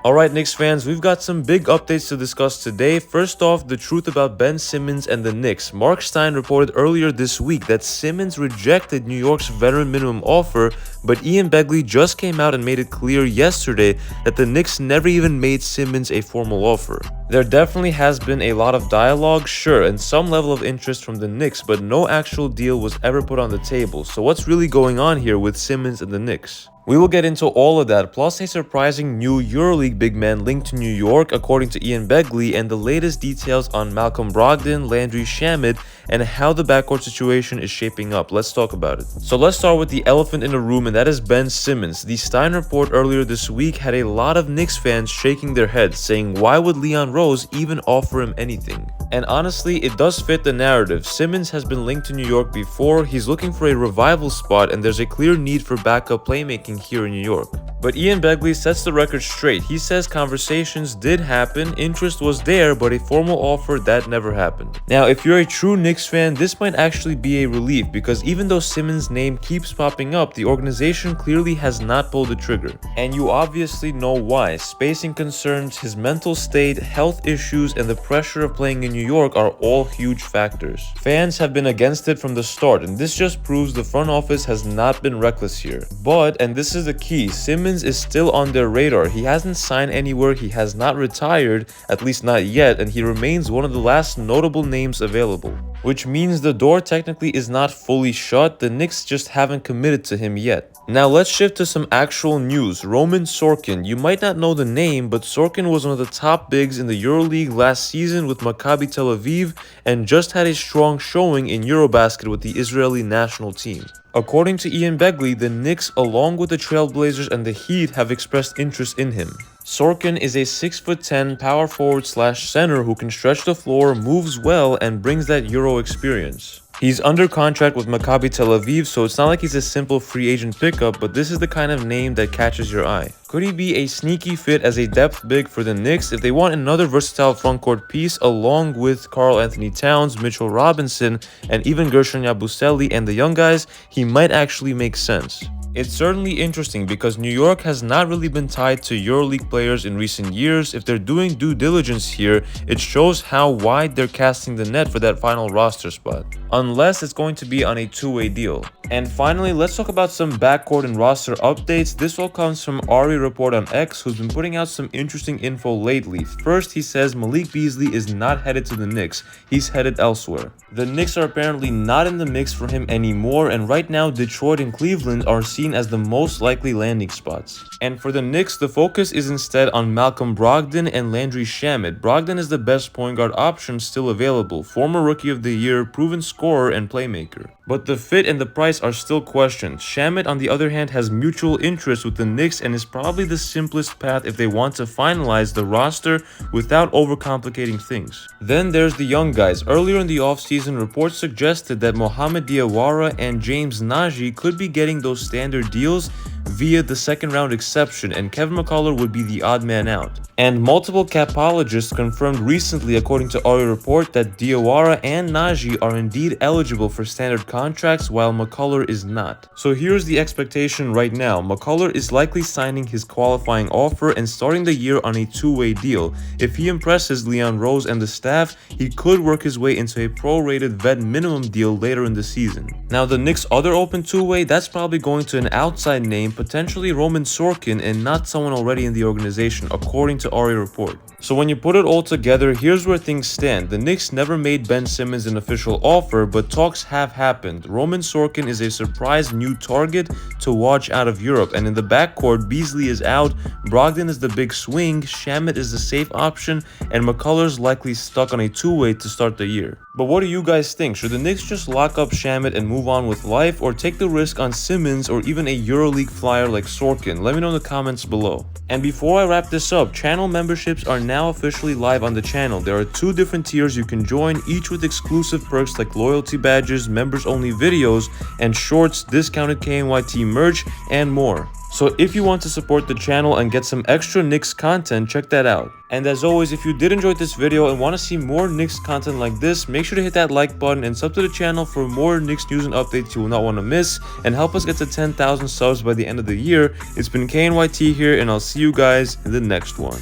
Alright Knicks fans, we've got some big updates to discuss today. First off, the truth about Ben Simmons and the Knicks. Mark Stein reported earlier this week that Simmons rejected New York's veteran minimum offer, but Ian Begley just came out and made it clear yesterday that the Knicks never even made Simmons a formal offer. There definitely has been a lot of dialogue, sure, and some level of interest from the Knicks, but no actual deal was ever put on the table. So what's really going on here with Simmons and the Knicks? We will get into all of that, plus a surprising new Euroleague big man linked to New York according to Ian Begley, and the latest details on Malcolm Brogdon, Landry Shamet, and how the backcourt situation is shaping up. Let's talk about it. So let's start with the elephant in the room, and that is Ben Simmons. The Stein report earlier this week had a lot of Knicks fans shaking their heads, saying why would Leon Rose even offer him anything? And honestly, it does fit the narrative. Simmons has been linked to New York before, he's looking for a revival spot, and there's a clear need for backup playmaking here in New York. But Ian Begley sets the record straight. He says conversations did happen, interest was there, but a formal offer that never happened. Now, if you're a true Knicks fan, this might actually be a relief, because even though Simmons' name keeps popping up, the organization clearly has not pulled the trigger. And you obviously know why. Spacing concerns, his mental state, health issues, and the pressure of playing in New York are all huge factors. Fans have been against it from the start, and this just proves the front office has not been reckless here. But, and this is the key, Simmons is still on their radar. He hasn't signed anywhere, he has not retired, at least not yet, and he remains one of the last notable names available. Which means the door technically is not fully shut, the Knicks just haven't committed to him yet. Now let's shift to some actual news. Roman Sorkin. You might not know the name, but Sorkin was one of the top bigs in the Euroleague last season with Maccabi Tel Aviv and just had a strong showing in Eurobasket with the Israeli national team. According to Ian Begley, the Knicks, along with the Trailblazers and the Heat, have expressed interest in him. Sorkin is a 6'10" power forward / center who can stretch the floor, moves well, and brings that Euro experience. He's under contract with Maccabi Tel Aviv, so it's not like he's a simple free agent pickup, but this is the kind of name that catches your eye. Could he be a sneaky fit as a depth big for the Knicks? If they want another versatile frontcourt piece along with Karl Anthony Towns, Mitchell Robinson, and even Gershon Yabusele and the young guys, he might actually make sense. It's certainly interesting because New York has not really been tied to EuroLeague players in recent years. If they're doing due diligence here, it shows how wide they're casting the net for that final roster spot. Unless it's going to be on a two-way deal. And finally, let's talk about some backcourt and roster updates. This all comes from Ari Report on X, who's been putting out some interesting info lately. First, he says Malik Beasley is not headed to the Knicks. He's headed elsewhere. The Knicks are apparently not in the mix for him anymore, and right now Detroit and Cleveland are seen as the most likely landing spots. And for the Knicks, the focus is instead on Malcolm Brogdon and Landry Shamet. Brogdon is the best point guard option still available, former Rookie of the Year, proven scorer and playmaker. But the fit and the price are still questioned. Shamet, on the other hand, has mutual interest with the Knicks and is probably the simplest path if they want to finalize the roster without overcomplicating things. Then there's the young guys. Earlier in the offseason, reports suggested that Mohamed Diawara and James Nnaji could be getting those standard deals via the second round exception, and Kevin McCullar would be the odd man out. And multiple capologists confirmed recently, according to Ari Report, that Diawara and Nnaji are indeed eligible for standard contracts while McCullar is not. So here's the expectation right now. McCullar is likely signing his qualifying offer and starting the year on a two-way deal. If he impresses Leon Rose and the staff, he could work his way into a prorated vet minimum deal later in the season. Now the Knicks' other open two-way, that's probably going to an outside name, potentially Roman Sorkin, and not someone already in the organization, according to Ari Report. So when you put it all together, here's where things stand. The Knicks never made Ben Simmons an official offer, but talks have happened. Roman Sorkin is a surprise new target to watch out of Europe, and in the backcourt, Beasley is out, Brogdon is the big swing, Shamet is the safe option, and McCullar's likely stuck on a two-way to start the year. But what do you guys think? Should the Knicks just lock up Shamet and move on with life, or take the risk on Simmons or even a EuroLeague flyer like Sorkin? Let me know in the comments below. And before I wrap this up, channel memberships are now officially live on the channel. There are 2 different tiers you can join, each with exclusive perks like loyalty badges, members only videos, and shorts, discounted KNYT merch, and more. So if you want to support the channel and get some extra Knicks content, check that out. And as always, if you did enjoy this video and want to see more Knicks content like this, make sure to hit that like button and sub to the channel for more Knicks news and updates you will not want to miss, and help us get to 10,000 subs by the end of the year. It's been KNYT here, and I'll see you guys in the next one.